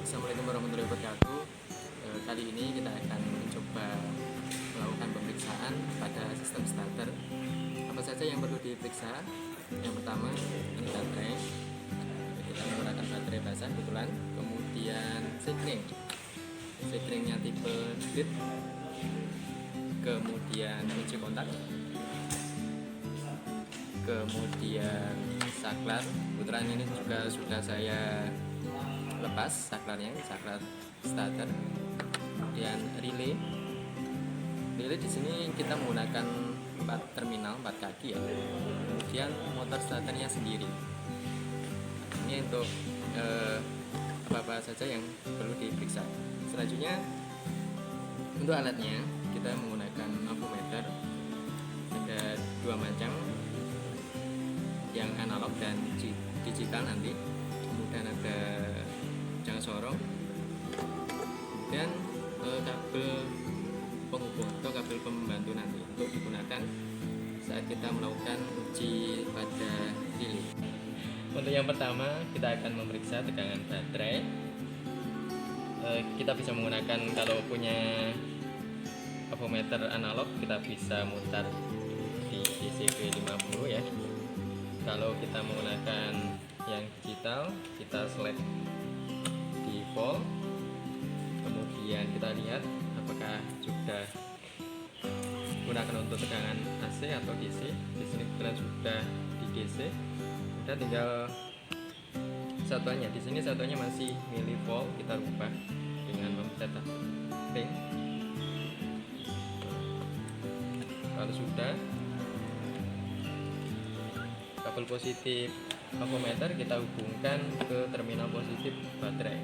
Assalamualaikum warahmatullahi wabarakatuh. Kali ini kita akan mencoba melakukan pemeriksaan pada sistem starter. Apa saja yang perlu diperiksa? Yang pertama, ini baterai. Kita menggunakan baterai basah kebetulan. Kemudian sekringnya tipe grid. Kemudian kunci kontak. Kemudian saklar. Kebetulan ini juga sudah saya lepas saklarnya, saklar starter. Kemudian relay di sini kita menggunakan 4 terminal, 4 kaki ya. Kemudian motor starternya sendiri. Ini untuk apa-apa saja yang perlu diperiksa. Selanjutnya untuk alatnya kita menggunakan avometer. Ada 2 macam, yang analog dan digital nanti. Kemudian ada jang sorong dan kabel penghubung atau kabel pembantu nanti untuk digunakan saat kita melakukan uji pada relay. Untuk yang pertama kita akan memeriksa tegangan baterai. Kita bisa menggunakan, kalau punya avometer analog kita bisa mutar di DCV 50 ya. Kalau kita menggunakan yang digital, kita select di volt, kemudian kita lihat apakah sudah gunakan untuk tegangan AC atau DC. Di sini kebetulan sudah di DC. Udah tinggal satuannya. Di sini satuannya masih milivolt, kita rubah dengan memencet ring. Kalau sudah, kabel positif avometer kita hubungkan ke terminal positif baterai.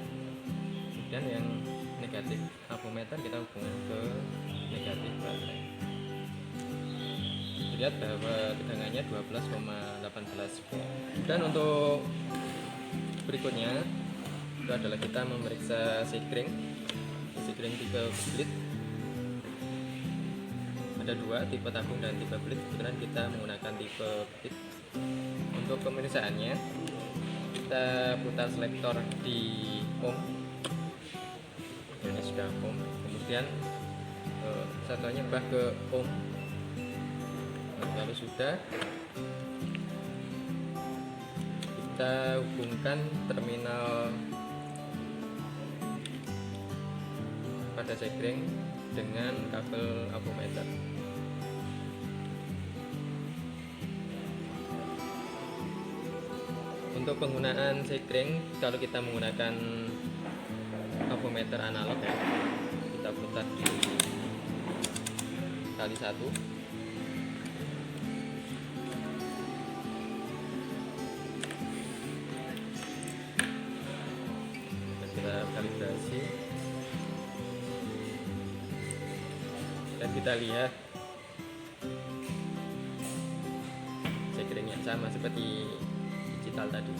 Kemudian yang negatif avometer kita hubungkan ke negatif baterai. Lihat bahwa tegangannya 12,18 volt. Dan untuk berikutnya itu adalah kita memeriksa sekring tipe blit. Ada 2, tipe tabung dan tipe blit. Kebetulan kita menggunakan tipe blit. Untuk pemeriksaannya kita putar selektor di ohm. Ini sudah ohm. Kemudian satuannya bah ke ohm. Lalu sudah, kita hubungkan terminal pada sekring dengan kabel avometer. Untuk penggunaan sekring, kalau kita menggunakan avometer analog ya, kita putar di kali 1. Kita kalibrasi dan kita lihat sekringnya sama seperti digital tadi.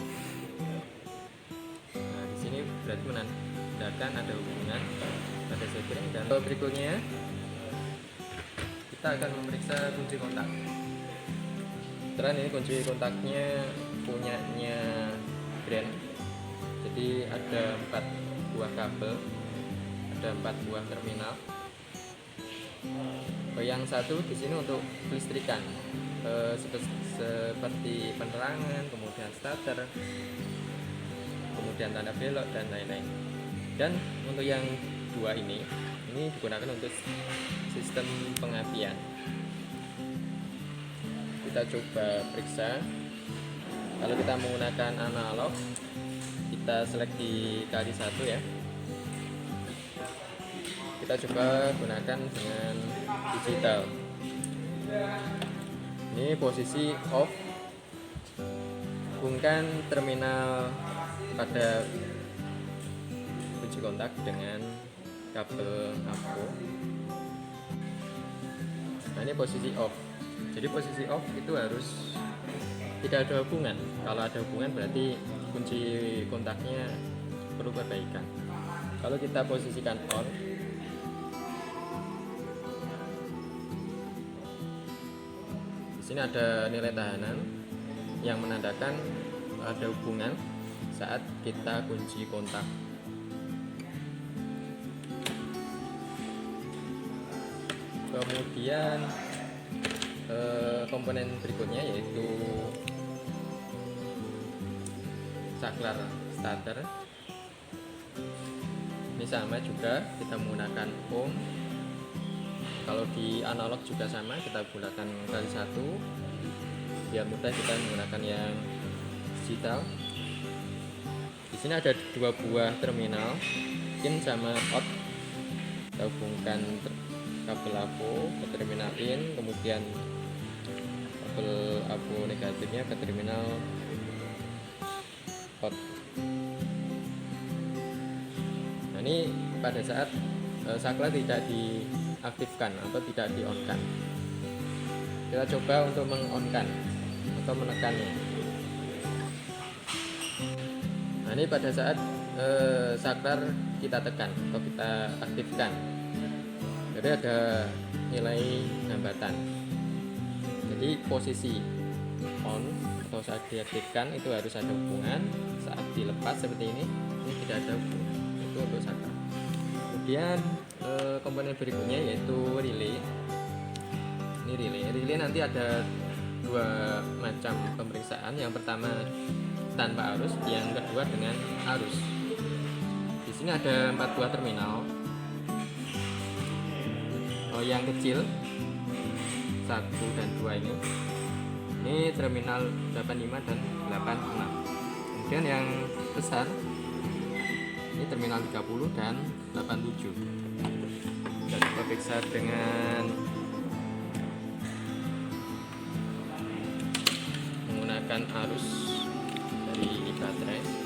Nah, di sini berarti menandakan ada hubungan pada sekring. Dan berikutnya kita akan memeriksa kunci kontak. Terus ini kunci kontaknya punyanya brand. Jadi ada 4 buah kabel, ada 4 buah terminal. Yang satu di sini untuk kelistrikan, seperti penerangan, kemudian starter, kemudian tanda belok dan lain-lain. Dan untuk yang 2 ini digunakan untuk sistem pengapian. Kita coba periksa. Kalau kita menggunakan analog, kita select di kali 1 ya. Kita coba gunakan dengan digital. Ini posisi off. Hubungkan terminal pada kunci kontak dengan kabel avo. Nah, ini posisi off. Jadi posisi off itu harus tidak ada hubungan. Kalau ada hubungan berarti kunci kontaknya perlu perbaikan. Kalau kita posisikan on, di sini ada nilai tahanan yang menandakan ada hubungan saat kita kunci kontak. Kemudian komponen berikutnya yaitu saklar starter. Ini sama juga, kita menggunakan ohm. Kalau di analog juga sama, kita gunakan kali 1. Biar mudah kita menggunakan yang digital. Di sini ada 2 buah terminal, in sama out. Kita hubungkan kabel AVO ke terminal in, kemudian kabel AVO negatifnya ke terminal out. Nah, ini pada saat saklar tidak diaktifkan atau tidak di-on-kan. Kita coba untuk meng-on-kan atau menekannya. Nah, ini pada saat saklar kita tekan atau kita aktifkan, jadi ada nilai hambatan. Jadi posisi on atau saat diaktifkan itu harus ada hubungan, saat dilepas seperti ini tidak ada hubungan. Itu untuk saklar. Kemudian komponen berikutnya yaitu relay. Ini relay nanti ada 2 macam pemeriksaan. Yang pertama tanpa arus, yang kedua dengan arus. Di sini ada 4 buah terminal. Yang kecil 1 dan 2 ini terminal 85 dan 86. Kemudian yang besar ini terminal 30 dan 87. Kita coba periksa dengan menggunakan arus dari baterai.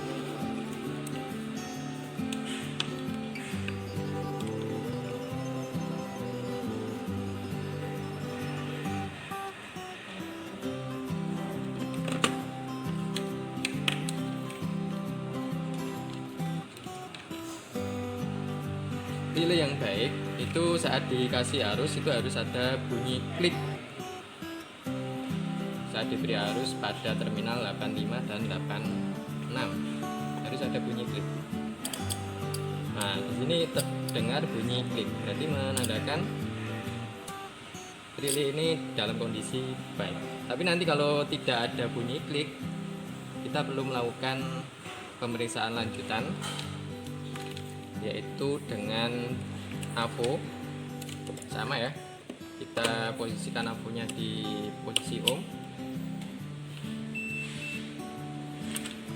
Relay yang baik itu saat dikasih arus itu harus ada bunyi klik. Saat diberi arus pada terminal 85 dan 86 harus ada bunyi klik. Nah, di sini terdengar bunyi klik, berarti menandakan relay ini dalam kondisi baik. Tapi nanti kalau tidak ada bunyi klik, kita perlu melakukan pemeriksaan lanjutan, yaitu dengan AVO. Sama ya, kita posisikan AVO-nya di posisi ohm.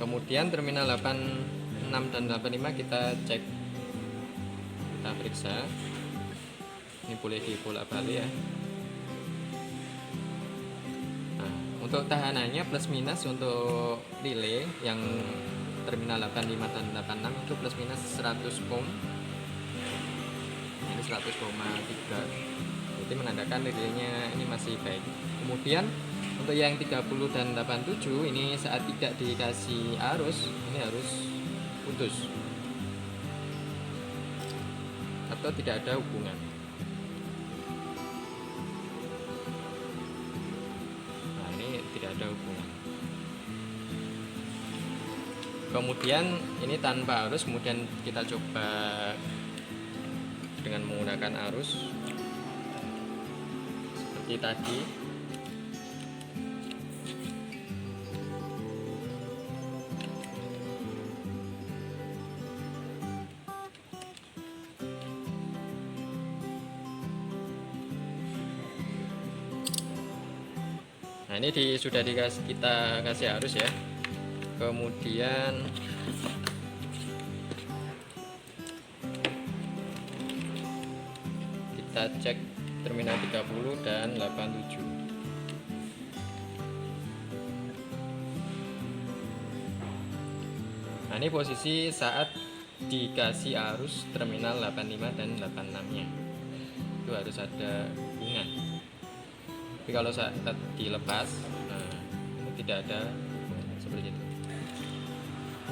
Kemudian terminal 86 dan 85 kita cek, kita periksa. Ini boleh dibolak-balik ya. Nah, untuk tahanannya plus minus untuk relay yang terminal 85 dan 86 itu plus minus 100 ohm. Ini 100,3. Jadi menandakan relaynya ini masih baik. Kemudian untuk yang 30 dan 87 ini saat tidak dikasih arus, ini harus putus atau tidak ada hubungan. Nah, ini tidak ada hubungan. Kemudian ini tanpa arus, kemudian kita coba dengan menggunakan arus seperti tadi. Nah, ini sudah kita kasih arus ya. Kemudian kita cek terminal 30 dan 87. Nah, ini posisi saat dikasih arus terminal 85 dan 86-nya. Itu harus ada hubungan. Tapi kalau saat dilepas, nah, tidak ada seperti itu.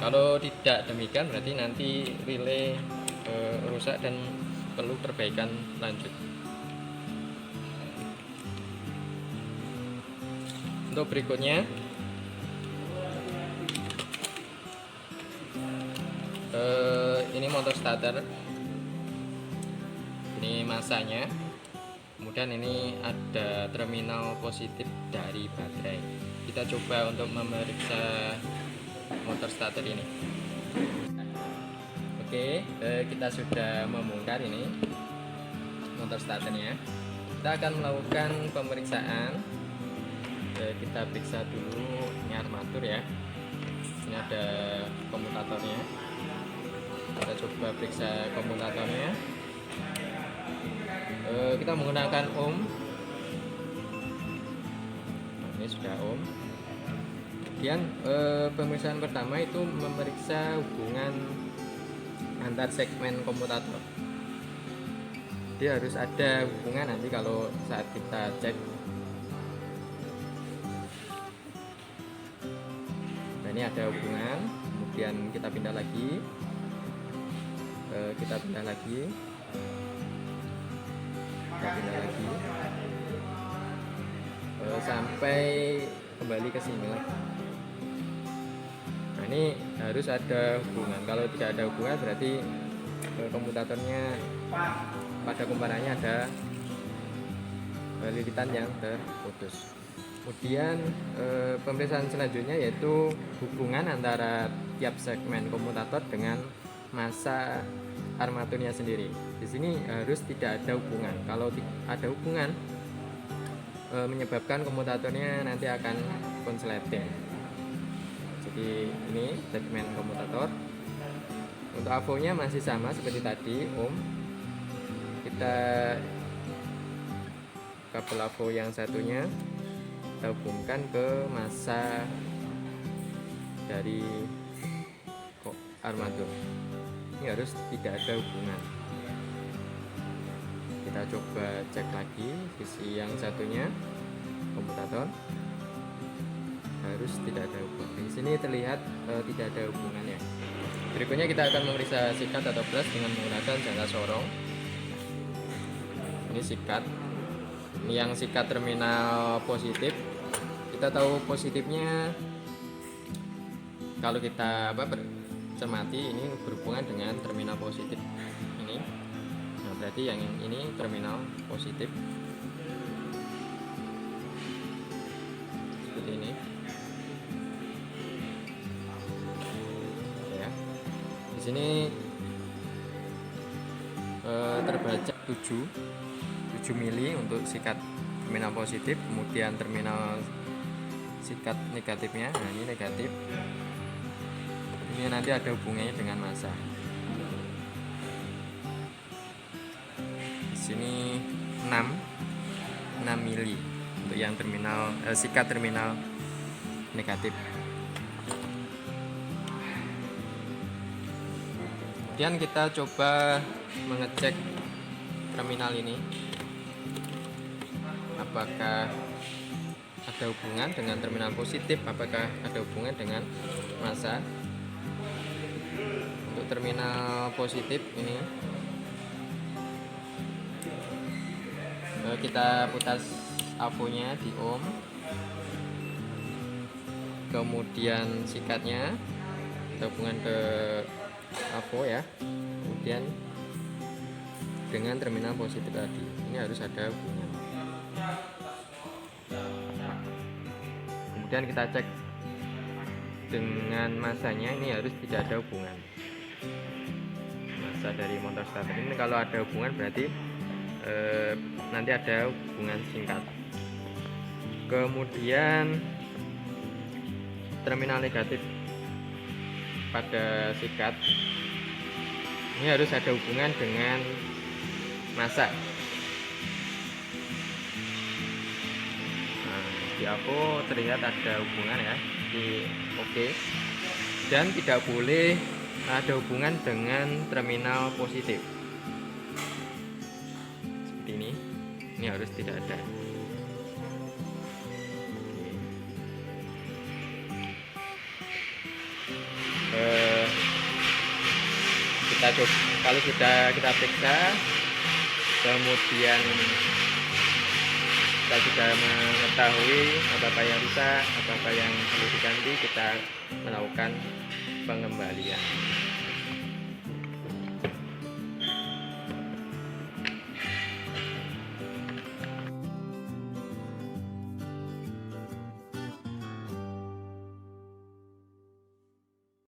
Kalau tidak demikian berarti nanti relay rusak dan perlu perbaikan lanjut. Untuk berikutnya ini motor starter, ini masanya. kemudian ini ada terminal positif dari baterai. Kita coba untuk memeriksa motor starter ini. Oke, kita sudah membongkar ini motor starternya. Kita akan melakukan pemeriksaan. Kita periksa dulu ini armatur ya. Ini ada komutatornya. Kita coba periksa komutatornya. Kita menggunakan ohm. Ini sudah ohm. Kemudian pemeriksaan pertama itu memeriksa hubungan antar segmen komutator. Dia harus ada hubungan nanti kalau saat kita cek. Nah, ini ada hubungan. Kemudian kita pindah lagi. Kita pindah lagi sampai kembali ke sini lagi. Nah, ini harus ada hubungan. Kalau tidak ada hubungan berarti komutatornya pada kumparannya ada lilitan yang terputus. Kemudian pemeriksaan selanjutnya yaitu hubungan antara tiap segmen komutator dengan massa armaturnya sendiri. Di sini harus tidak ada hubungan. Kalau ada hubungan menyebabkan komutatornya nanti akan konsleting. Jadi ini segmen komutator. Untuk avonya masih sama seperti tadi, ohm. Kita kabel avo yang satunya kita hubungkan ke massa dari armatur. Ini harus tidak ada hubungan. Kita coba cek lagi sisi yang satunya komutator, harus tidak ada hubungan. Di sini terlihat tidak ada hubungannya. Berikutnya kita akan memeriksa sikat atau brush dengan menggunakan jangka sorong. Ini sikat. Ini yang sikat terminal positif. Kita tahu positifnya kalau kita cermati ini berhubungan dengan terminal positif ini. Nah, berarti yang ini terminal positif seperti ini ya. Di sini terbaca 7 mili untuk sikat terminal positif, kemudian terminal sikat negatifnya. Nah, ini negatif. Ini nanti ada hubungannya dengan massa. Di sini 6 mili untuk yang terminal sikat terminal negatif. Kemudian kita coba mengecek terminal ini, apakah ada hubungan dengan terminal positif, apakah ada hubungan dengan massa. Untuk terminal positif ini kita putar avonya di ohm, kemudian sikatnya kita hubungan ke avo ya, kemudian dengan terminal positif tadi. Ini harus ada hubungan. Kemudian kita cek dengan massanya, ini harus tidak ada hubungan. Massa dari motor starter ini kalau ada hubungan berarti nanti ada hubungan singkat. Kemudian terminal negatif pada sikat ini harus ada hubungan dengan massa. Nah, di avo terlihat ada hubungan ya, di oke. Dan tidak boleh ada hubungan dengan terminal positif seperti ini harus tidak ada. Kita coba, kalau sudah kita periksa, kemudian kita sudah mengetahui apa yang rusak, apa yang perlu diganti, kita melakukan pengembalian.